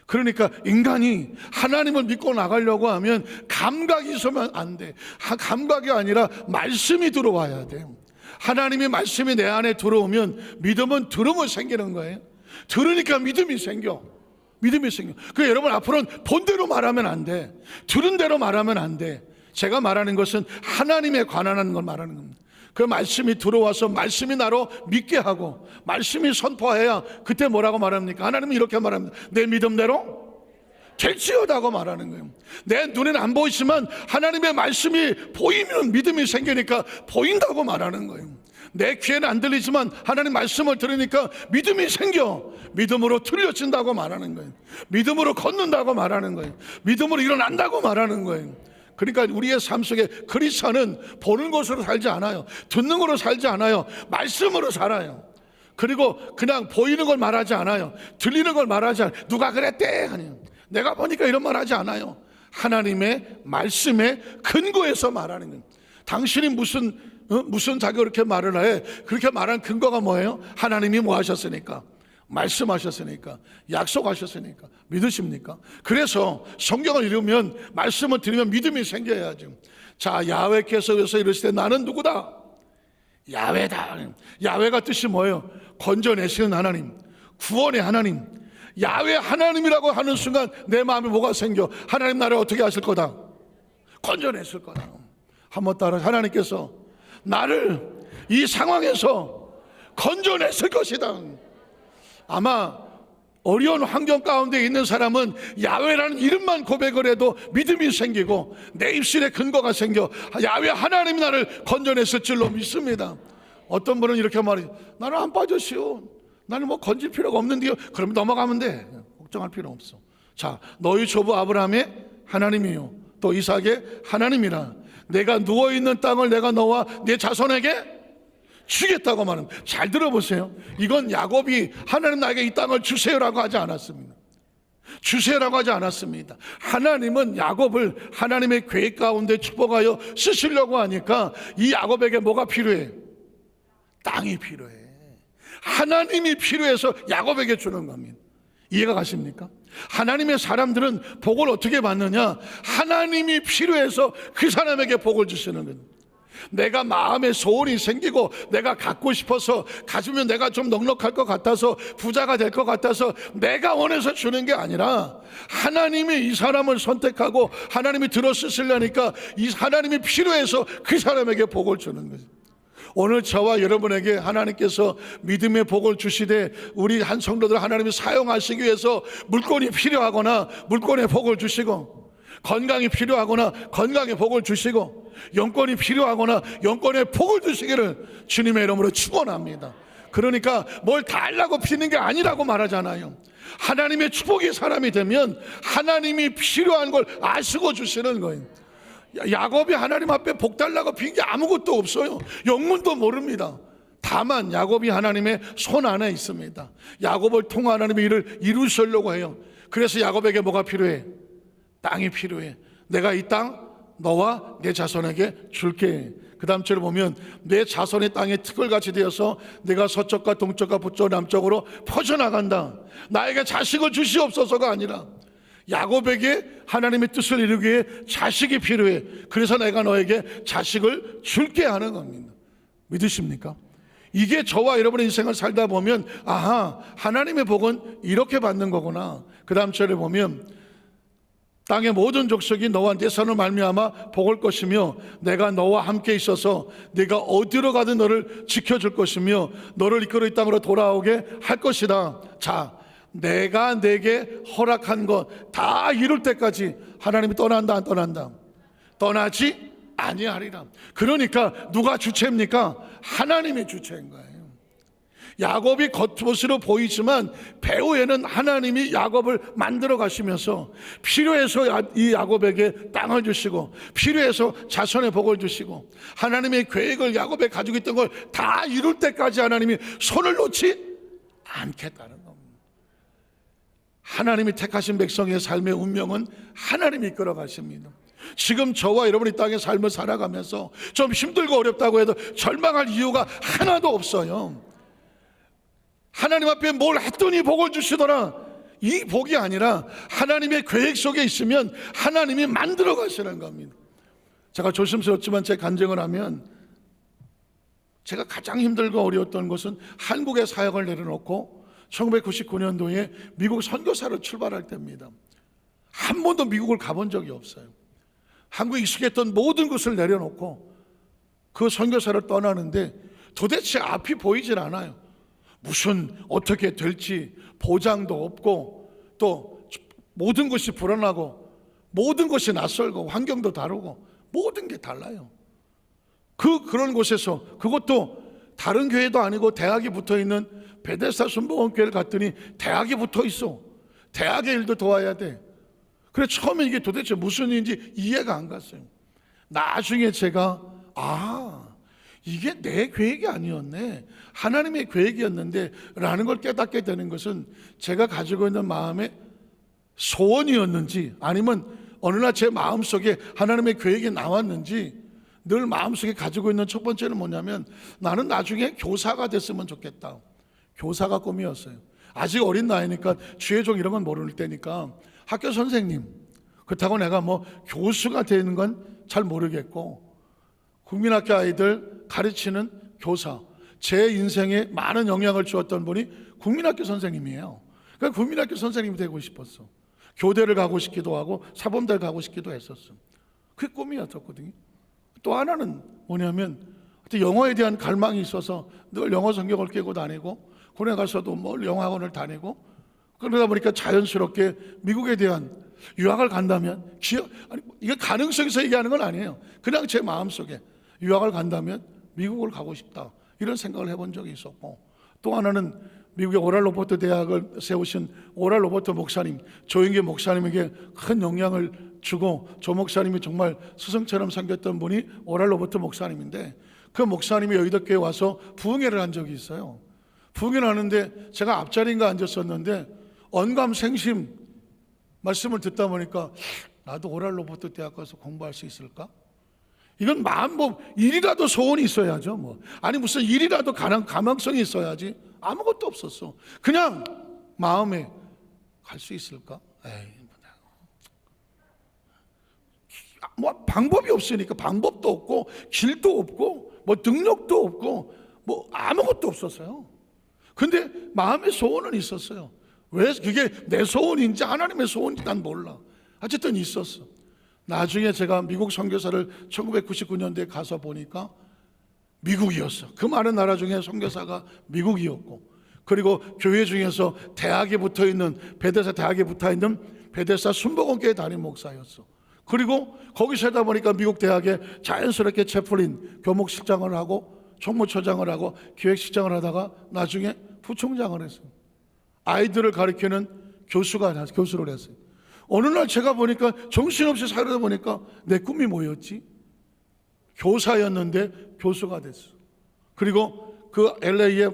그러니까 인간이 하나님을 믿고 나가려고 하면 감각이 있으면 안 돼. 감각이 아니라 말씀이 들어와야 돼요. 하나님의 말씀이 내 안에 들어오면 믿음은 들으면 생기는 거예요. 들으니까 믿음이 생겨. 그 여러분 앞으로는 본대로 말하면 안 돼. 들은 대로 말하면 안 돼. 제가 말하는 것은 하나님에 관한 걸 말하는 겁니다. 그 말씀이 들어와서 말씀이 나로 믿게 하고 말씀이 선포해야 그때 뭐라고 말합니까? 하나님은 이렇게 말합니다. 내 믿음대로 될지어다고 말하는 거예요. 내 눈에는 안 보이지만 하나님의 말씀이 보이면 믿음이 생기니까 보인다고 말하는 거예요. 내 귀에는 안 들리지만 하나님 말씀을 들으니까 믿음이 생겨. 믿음으로 틀려진다고 말하는 거예요. 믿음으로 걷는다고 말하는 거예요. 믿음으로 일어난다고 말하는 거예요. 그러니까 우리의 삶 속에 그리스도는 보는 것으로 살지 않아요. 듣는 것으로 살지 않아요. 말씀으로 살아요. 그리고 그냥 보이는 걸 말하지 않아요. 들리는 걸 말하지 않아요. 누가 그랬대 아니요. 내가 보니까 이런 말 하지 않아요. 하나님의 말씀에 근거해서 말하는 거예요. 당신이 무슨 자기가 그렇게 말을 해? 그렇게 말한 근거가 뭐예요? 하나님이 뭐 하셨으니까, 말씀하셨으니까, 약속하셨으니까. 믿으십니까? 그래서 성경을 읽으면, 말씀을 들으면 믿음이 생겨야죠. 자, 야훼께서 이르시되 나는 누구다? 야훼다. 야훼가 뜻이 뭐예요? 건져내시는 하나님, 구원의 하나님. 야훼 하나님이라고 하는 순간 내 마음에 뭐가 생겨? 하나님 나를 어떻게 하실 거다? 건져내실 거다. 한번 따라, 하나님께서 나를 이 상황에서 건져냈을 것이다. 아마 어려운 환경 가운데 있는 사람은 야훼라는 이름만 고백을 해도 믿음이 생기고 내 입술에 근거가 생겨 야훼 하나님이 나를 건져냈을 줄로 믿습니다. 어떤 분은 이렇게 말해요. 나는 안 빠졌어요. 나는 뭐 건질 필요가 없는데요. 그러면 넘어가면 돼. 걱정할 필요 없어. 자, 너희 조부 아브라함의 하나님이요 또 이삭의 하나님이라. 내가 누워있는 땅을 내가 너와 내 자손에게 주겠다고 말합니다. 잘 들어보세요. 이건 야곱이 하나님 나에게 이 땅을 주세요라고 하지 않았습니다. 주세요라고 하지 않았습니다. 하나님은 야곱을 하나님의 계획 가운데 축복하여 쓰시려고 하니까 이 야곱에게 뭐가 필요해? 땅이 필요해. 하나님이 필요해서 야곱에게 주는 겁니다. 이해가 가십니까? 하나님의 사람들은 복을 어떻게 받느냐? 하나님이 필요해서 그 사람에게 복을 주시는 거예요. 내가 마음에 소원이 생기고 내가 갖고 싶어서 가지면 내가 좀 넉넉할 것 같아서 부자가 될 것 같아서 내가 원해서 주는 게 아니라 하나님이 이 사람을 선택하고 하나님이 들어 쓰시려니까 이 하나님이 필요해서 그 사람에게 복을 주는 거죠. 오늘 저와 여러분에게 하나님께서 믿음의 복을 주시되 우리 한 성도들 하나님이 사용하시기 위해서 물건이 필요하거나 물건의 복을 주시고 건강이 필요하거나 건강의 복을 주시고 영권이 필요하거나 영권의 복을 주시기를 주님의 이름으로 축원합니다. 그러니까 뭘 달라고 피는 게 아니라고 말하잖아요. 하나님의 축복이 사람이 되면 하나님이 필요한 걸 아시고 주시는 거예요. 야곱이 하나님 앞에 복 달라고 빈 게 아무것도 없어요. 영문도 모릅니다. 다만 야곱이 하나님의 손 안에 있습니다. 야곱을 통해 하나님의 일을 이루시려고 해요. 그래서 야곱에게 뭐가 필요해? 땅이 필요해. 내가 이 땅 너와 내 자손에게 줄게. 그 다음 절을 보면 내 자손의 땅에 티끌같이 되어서 내가 서쪽과 동쪽과 북쪽 남쪽으로 퍼져나간다. 나에게 자식을 주시옵소서가 아니라 야곱에게 하나님의 뜻을 이루기 위해 자식이 필요해. 그래서 내가 너에게 자식을 줄게 하는 겁니다. 믿으십니까? 이게 저와 여러분의 인생을 살다 보면 아하, 하나님의 복은 이렇게 받는 거구나. 그 다음 절에 보면 땅의 모든 족속이 너와 내 손을 말미암아 복을 것이며 내가 너와 함께 있어서 네가 어디로 가든 너를 지켜줄 것이며 너를 이끌어 이 땅으로 돌아오게 할 것이다. 자, 내가 내게 허락한 것 다 이룰 때까지 하나님이 떠난다 안 떠난다? 떠나지 아니하리라. 그러니까 누가 주체입니까? 하나님이 주체인 거예요. 야곱이 겉모습으로 보이지만 배후에는 하나님이 야곱을 만들어 가시면서 필요해서 이 야곱에게 땅을 주시고 필요해서 자손의 복을 주시고 하나님의 계획을 야곱에 가지고 있던 걸 다 이룰 때까지 하나님이 손을 놓지 않겠다는 겁니다. 하나님이 택하신 백성의 삶의 운명은 하나님이 이끌어 가십니다. 지금 저와 여러분이 땅의 삶을 살아가면서 좀 힘들고 어렵다고 해도 절망할 이유가 하나도 없어요. 하나님 앞에 뭘 했더니 복을 주시더라. 이 복이 아니라 하나님의 계획 속에 있으면 하나님이 만들어 가시는 겁니다. 제가 조심스럽지만 제 간증을 하면 제가 가장 힘들고 어려웠던 것은 한국의 사역을 내려놓고 1999년도에 미국 선교사로 출발할 때입니다. 한 번도 미국을 가본 적이 없어요. 한국에 익숙했던 모든 것을 내려놓고 그 선교사를 떠나는데 도대체 앞이 보이질 않아요. 무슨 어떻게 될지 보장도 없고 또 모든 것이 불안하고 모든 것이 낯설고 환경도 다르고 모든 게 달라요. 그런 곳에서 그것도 다른 교회도 아니고 대학이 붙어있는 베데스다 순복음교회를 갔더니 대학이 붙어있어. 대학의 일도 도와야 돼. 그래 처음에 이게 도대체 무슨 일인지 이해가 안 갔어요. 나중에 제가 이게 내 계획이 아니었네, 하나님의 계획이었는데 라는 걸 깨닫게 되는 것은 제가 가지고 있는 마음의 소원이었는지 아니면 어느 날 제 마음속에 하나님의 계획이 나왔는지 늘 마음속에 가지고 있는 첫 번째는 뭐냐면 나는 나중에 교사가 됐으면 좋겠다. 교사가 꿈이었어요. 아직 어린 나이니까 주의 종 이런 건 모를 때니까 학교 선생님, 그렇다고 내가 뭐 교수가 되는 건 잘 모르겠고 국민학교 아이들 가르치는 교사, 제 인생에 많은 영향을 주었던 분이 국민학교 선생님이에요. 그러니까 국민학교 선생님이 되고 싶었어. 교대를 가고 싶기도 하고 사범대를 가고 싶기도 했었어. 그게 꿈이었었거든요. 또 하나는 뭐냐면 영어에 대한 갈망이 있어서 늘 영어 성경을 깨고 다니고 군에 가서도 뭘 영어학원을 다니고 그러다 보니까 자연스럽게 미국에 대한 유학을 간다면 이게 가능성에서 얘기하는 건 아니에요. 그냥 제 마음속에 유학을 간다면 미국을 가고 싶다 이런 생각을 해본 적이 있었고 또 하나는 미국의 오랄 로버트 대학을 세우신 오랄 로버트 목사님, 조영기 목사님에게 큰 영향을 주고 조 목사님이 정말 스승처럼 섬겼던 분이 오랄 로버트 목사님인데 그 목사님이 여의도교회에 와서 부흥회를 한 적이 있어요. 부흥회를 하는데 제가 앞자리인가 앉았었는데 언감생심 말씀을 듣다 보니까 나도 오랄 로버트 대학 가서 공부할 수 있을까? 이건 일이라도 소원이 있어야죠. 뭐 아니 무슨 일이라도 가망성이 있어야지. 아무것도 없었어. 그냥 마음에 갈 수 있을까? 뭐 방법이 없으니까 방법도 없고 길도 없고 뭐 능력도 없고 뭐 아무것도 없었어요. 근데 마음의 소원은 있었어요. 왜 그게 내 소원인지 하나님의 소원인지 난 몰라. 어쨌든 있었어. 나중에 제가 미국 선교사를 1999년도에 가서 보니까 미국이었어. 그 많은 나라 중에 선교사가 미국이었고 그리고 교회 중에서 대학에 붙어있는 베데스다 대학에 붙어있는 베데스다 순복음교회 담임 목사였어. 그리고 거기 살다 보니까 미국 대학에 자연스럽게 채플린 교목실장을 하고 총무처장을 하고 기획실장을 하다가 나중에 부총장을 했어요. 아이들을 가르치는 교수를 했어요. 어느 날 제가 보니까 정신없이 살다 보니까 내 꿈이 뭐였지? 교사였는데 교수가 됐어. 그리고 그 LA에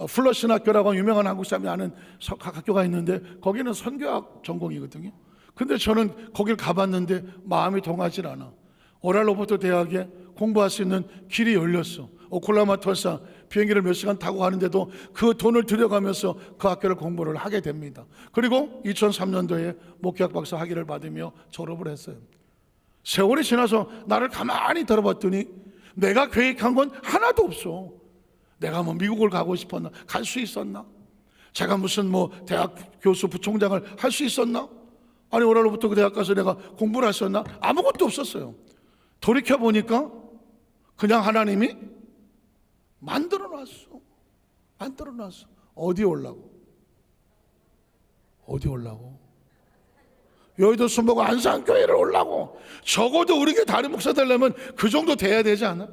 플러신 학교라고 유명한 한국 사람이 아는 학교가 있는데 거기는 선교학 전공이거든요. 근데 저는 거길 가봤는데 마음이 동하질 않아. 오랄 로버트 대학에 공부할 수 있는 길이 열렸어. 오클라호마 tulsa 비행기를 몇 시간 타고 가는데도 그 돈을 들여가면서 그 학교를 공부를 하게 됩니다. 그리고 2003년도에 목회학 박사 학위를 받으며 졸업을 했어요. 세월이 지나서 나를 가만히 들어봤더니 내가 계획한 건 하나도 없어. 내가 뭐 미국을 가고 싶었나? 갈 수 있었나? 제가 무슨 뭐 대학 교수 부총장을 할 수 있었나? 아니 오랄로부터 그 대학 가서 내가 공부를 했었나? 아무것도 없었어요. 돌이켜보니까 그냥 하나님이 만들어놨어. 어디 올라고? 여의도 순복음 안산교회를 올라고. 적어도 우리 교회 다른 목사 되려면 그 정도 돼야 되지 않아?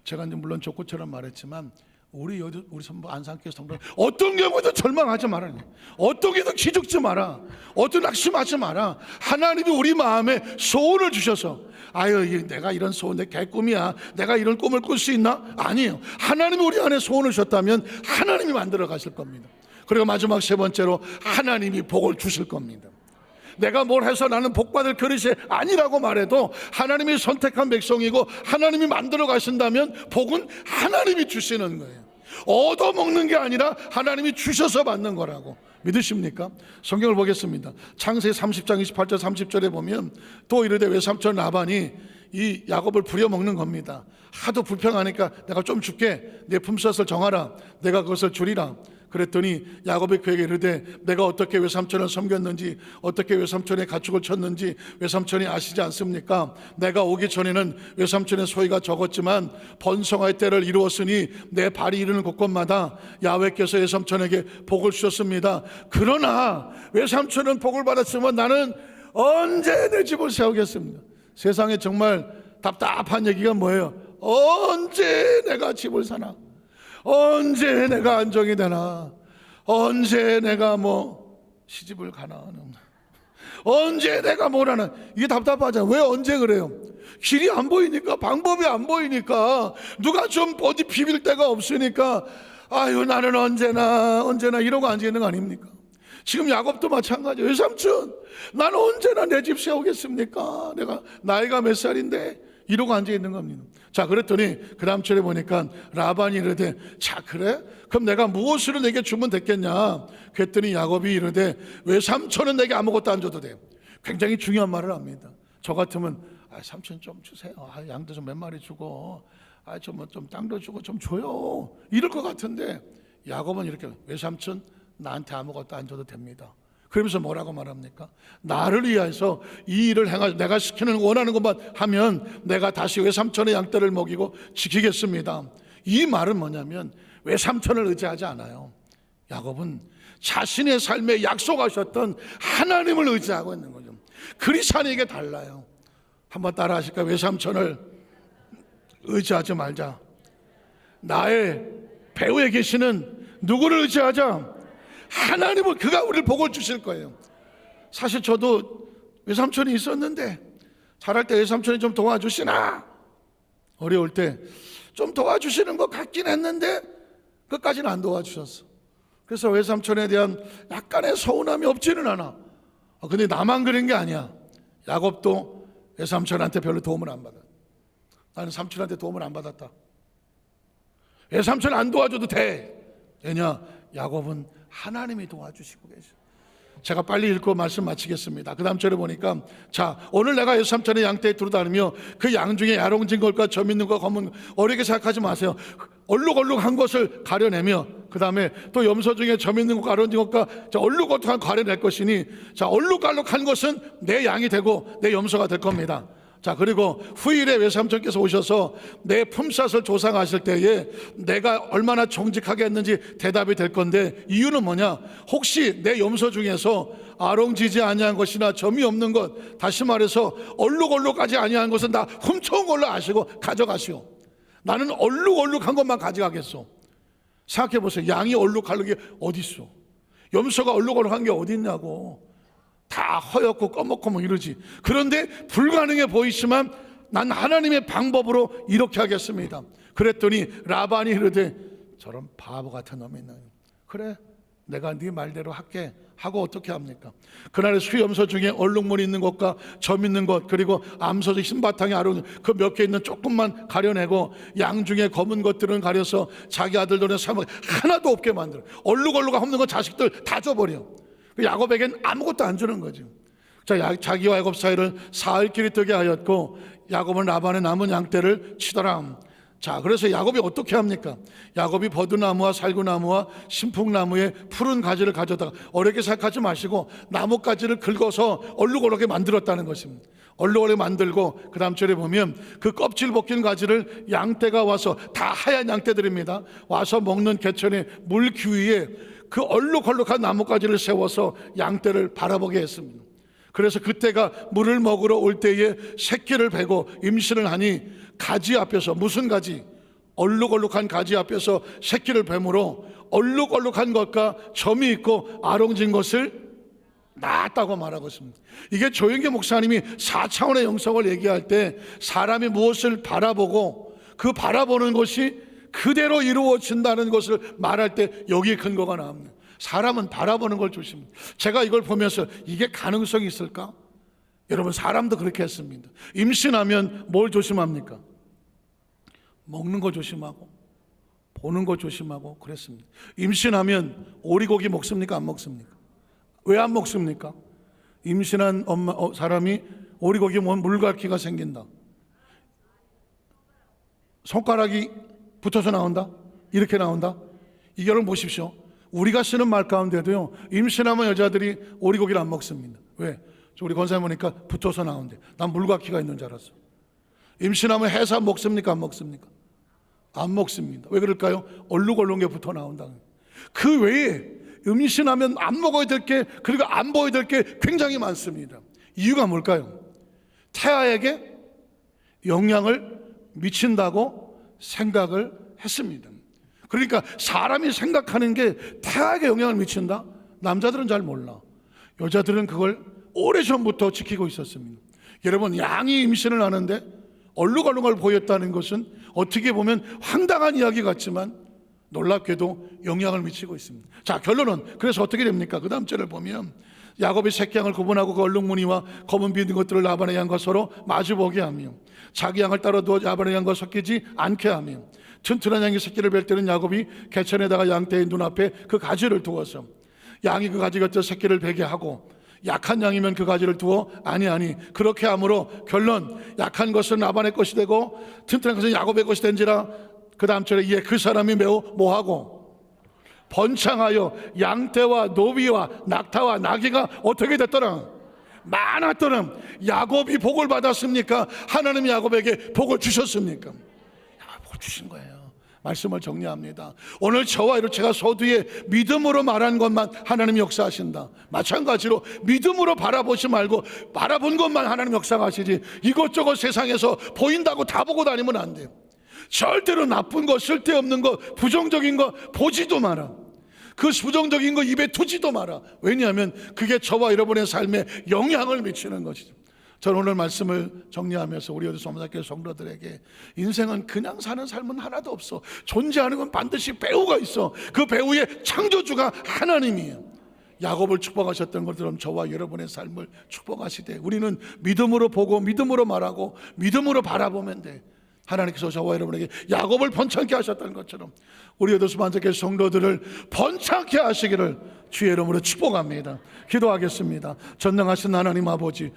제가 이제 물론 족구처럼 말했지만 우리 선부 안산교회 성도는 어떤 경우도 절망하지 마라. 어떤 경우도 기죽지 마라. 어떤 낙심하지 마라. 하나님이 우리 마음에 소원을 주셔서 아유 내가 이런 소원 내 개꿈이야. 내가 이런 꿈을 꿀 수 있나? 아니에요. 하나님이 우리 안에 소원을 주셨다면 하나님이 만들어 가실 겁니다. 그리고 마지막 세 번째로 하나님이 복을 주실 겁니다. 내가 뭘 해서 나는 복받을 그릇이 아니라고 말해도 하나님이 선택한 백성이고 하나님이 만들어 가신다면 복은 하나님이 주시는 거예요. 얻어먹는 게 아니라 하나님이 주셔서 받는 거라고 믿으십니까? 성경을 보겠습니다. 창세기 30장 28절 30절에 보면 또 이르되 외삼촌 라반이 이 야곱을 부려먹는 겁니다. 하도 불평하니까 내가 좀 줄게. 내 품삯을 정하라. 내가 그것을 주리라. 그랬더니 야곱이 그에게 이르되 내가 어떻게 외삼촌을 섬겼는지 어떻게 외삼촌의 가축을 쳤는지 외삼촌이 아시지 않습니까? 내가 오기 전에는 외삼촌의 소유가 적었지만 번성할 때를 이루었으니 내 발이 이르는 곳곳마다 야훼께서 외삼촌에게 복을 주셨습니다. 그러나 외삼촌은 복을 받았으면 나는 언제 내 집을 세우겠습니까? 세상에 정말 답답한 얘기가 뭐예요? 언제 내가 집을 사나? 언제 내가 안정이 되나? 언제 내가 뭐 시집을 가나? 언제 내가 뭘 하나? 이게 답답하잖아요. 왜 언제 그래요? 길이 안 보이니까, 방법이 안 보이니까, 누가 좀 어디 비빌 데가 없으니까 아유 나는 언제나 이러고 앉아있는 거 아닙니까? 지금 야곱도 마찬가지예요. 외삼촌 나는 언제나 내 집 세우겠습니까? 내가 나이가 몇 살인데 이러고 앉아있는 겁니다. 자 그랬더니 그 다음 절에 보니까 라반이 이르되 자 그래? 그럼 내가 무엇으로 내게 주면 됐겠냐? 그랬더니 야곱이 이르되 외삼촌은 내게 아무것도 안 줘도 돼. 굉장히 중요한 말을 합니다. 저 같으면 삼촌 좀 주세요. 양도 좀 몇 마리 주고 좀 땅도 주고 좀 줘요. 이럴 것 같은데 야곱은 이렇게 외삼촌 나한테 아무것도 안 줘도 됩니다. 그러면서 뭐라고 말합니까? 나를 위해서 이 일을 행하고 내가 시키는 원하는 것만 하면 내가 다시 외삼촌의 양떼를 먹이고 지키겠습니다. 이 말은 뭐냐면 외삼촌을 의지하지 않아요. 야곱은 자신의 삶에 약속하셨던 하나님을 의지하고 있는 거죠. 그리스도인에게 달라요. 한번 따라 하실까? 외삼촌을 의지하지 말자. 나의 배후에 계시는 누구를 의지하자? 하나님은 그가 우리를 복을 주실 거예요. 사실 저도 외삼촌이 있었는데 자랄 때 외삼촌이 좀 도와주시나? 어려울 때 좀 도와주시는 것 같긴 했는데 끝까지는 안 도와주셨어. 그래서 외삼촌에 대한 약간의 서운함이 없지는 않아. 근데 나만 그런 게 아니야. 야곱도 외삼촌한테 별로 도움을 안 받아. 나는 삼촌한테 도움을 안 받았다. 외삼촌 안 도와줘도 돼. 왜냐? 야곱은 하나님이 도와주시고 계셔. 제가 빨리 읽고 말씀 마치겠습니다. 그 다음 절에 보니까 자 오늘 내가 외삼촌의 양떼에 두루다니며 그 양 중에 야롱진 것과 점 있는 것 검은 어렵게 생각하지 마세요. 얼룩얼룩한 것을 가려내며 그 다음에 또 염소 중에 점 있는 것과 야롱진 것과 얼룩얼룩한 가려낼 것이니 자 얼룩알룩한 것은 내 양이 되고 내 염소가 될 겁니다. 자, 그리고 후일에 외삼촌께서 오셔서 내 품삯을 조상하실 때에 내가 얼마나 정직하게 했는지 대답이 될 건데, 이유는 뭐냐? 혹시 내 염소 중에서 아롱지지 아니한 것이나 점이 없는 것, 다시 말해서 얼룩얼룩하지 아니한 것은 다 훔쳐온 걸로 아시고 가져가시오. 나는 얼룩얼룩한 것만 가져가겠소. 생각해 보세요. 양이 얼룩한 게 어디 있어? 염소가 얼룩얼룩한 게 어디 있냐고. 다 허옇고 꺼먹고 뭐 이러지. 그런데 불가능해 보이지만 난 하나님의 방법으로 이렇게 하겠습니다. 그랬더니 라반이 이르되 저런 바보 같은 놈이 있나. 그래, 내가 네 말대로 할게 하고 어떻게 합니까? 그날의 수염소 중에 얼룩무늬 있는 것과 점 있는 것, 그리고 암소의 흰바탕에 아롱 그 몇 개 있는 조금만 가려내고 양 중에 검은 것들은 가려서 자기 아들들은 사먹 하나도 없게 만들어. 얼룩얼룩 없는 거 자식들 다 줘버려. 야곱에겐 아무것도 안 주는 거죠. 자, 자기와 야곱 사이를 사흘길이 뜨게 하였고 야곱은 라반의 남은 양떼를 치더라. 자, 그래서 야곱이 어떻게 합니까? 야곱이 버드나무와 살구나무와 신풍나무의 푸른 가지를 가져다가, 어렵게 생각하지 마시고 나뭇가지를 긁어서 얼룩얼룩하게 만들었다는 것입니다. 얼룩얼룩하게 만들고 그 다음 절에 보면 그 껍질 벗긴 가지를 양떼가 와서, 다 하얀 양떼들입니다, 와서 먹는 개천의 물귀위에 그 얼룩얼룩한 나뭇가지를 세워서 양떼를 바라보게 했습니다. 그래서 그때가 물을 먹으러 올 때에 새끼를 베고 임신을 하니 가지 앞에서, 무슨 가지? 얼룩얼룩한 가지 앞에서 새끼를 뱀으로 얼룩얼룩한 것과 점이 있고 아롱진 것을 낳았다고 말하고 있습니다. 이게 조영계 목사님이 4차원의 영성을 얘기할 때 사람이 무엇을 바라보고 그 바라보는 것이 그대로 이루어진다는 것을 말할 때 여기에 근거가 나옵니다. 사람은 바라보는 걸 조심합니다. 제가 이걸 보면서 이게 가능성이 있을까? 여러분, 사람도 그렇게 했습니다. 임신하면 뭘 조심합니까? 먹는 거 조심하고 보는 거 조심하고 그랬습니다. 임신하면 오리고기 먹습니까? 안 먹습니까? 왜 안 먹습니까? 임신한 사람이 오리고기 먹으면 물갈퀴가 생긴다. 손가락이 붙어서 나온다? 이렇게 나온다? 이 여러분 보십시오. 우리가 쓰는 말 가운데도요, 임신하면 여자들이 오리고기를 안 먹습니다. 왜? 우리 권사님 보니까 붙어서 나온대. 난 물갈퀴가 있는 줄 알았어. 임신하면 해삼 먹습니까? 안 먹습니까? 안 먹습니다. 왜 그럴까요? 얼룩얼룩한 게 붙어 나온다. 그 외에 임신하면 안 먹어야 될 게, 그리고 안 보여야 될 게 굉장히 많습니다. 이유가 뭘까요? 태아에게 영향을 미친다고 생각을 했습니다. 그러니까 사람이 생각하는 게 태아에게 영향을 미친다? 남자들은 잘 몰라. 여자들은 그걸 오래전부터 지키고 있었습니다. 여러분, 양이 임신을 하는데 얼룩얼룩을 보였다는 것은 어떻게 보면 황당한 이야기 같지만 놀랍게도 영향을 미치고 있습니다. 자, 결론은 그래서 어떻게 됩니까? 그 다음 절을 보면 야곱이 새끼 양을 구분하고 그 얼룩무늬와 검은 비는 것들을 라반의 양과 서로 마주보게 하며 자기 양을 따로 두어 라반의 양과 섞이지 않게 하며 튼튼한 양이 새끼를 뵐 때는 야곱이 개천에다가 양떼의 눈앞에 그 가지를 두어서 양이 그 가지 곁에 새끼를 베게 하고 약한 양이면 그 가지를 두어 아니 그렇게 함으로 결론, 약한 것은 라반의 것이 되고 튼튼한 것은 야곱의 것이 된지라. 그 다음 절에 이에 그 사람이 매우 뭐하고 번창하여 양떼와 노비와 낙타와 나귀가 어떻게 됐더라? 많았더라. 야곱이 복을 받았습니까? 하나님이 야곱에게 복을 주셨습니까? 복을 주신 거예요. 말씀을 정리합니다. 오늘 저와 이렇게 제가 서두에 믿음으로 말한 것만 하나님 역사하신다. 마찬가지로 믿음으로 바라보지 말고 바라본 것만 하나님 역사하시지, 이것저것 세상에서 보인다고 다 보고 다니면 안 돼요. 절대로 나쁜 거, 쓸데없는 거, 부정적인 거 보지도 마라. 그 부정적인 거 입에 두지도 마라. 왜냐하면 그게 저와 여러분의 삶에 영향을 미치는 것이죠. 저는 오늘 말씀을 정리하면서 우리 어디 소문학교 성도들에게 인생은 그냥 사는 삶은 하나도 없어. 존재하는 건 반드시 배우가 있어. 그 배우의 창조주가 하나님이에요. 야곱을 축복하셨던 것처럼 저와 여러분의 삶을 축복하시되 우리는 믿음으로 보고 믿음으로 말하고 믿음으로 바라보면 돼. 하나님께서 저와 여러분에게 야곱을 번창케 하셨던 것처럼 우리 여도수만족의 성도들을 번창케 하시기를 주의 이름으로 축복합니다. 기도하겠습니다. 전능하신 하나님 아버지,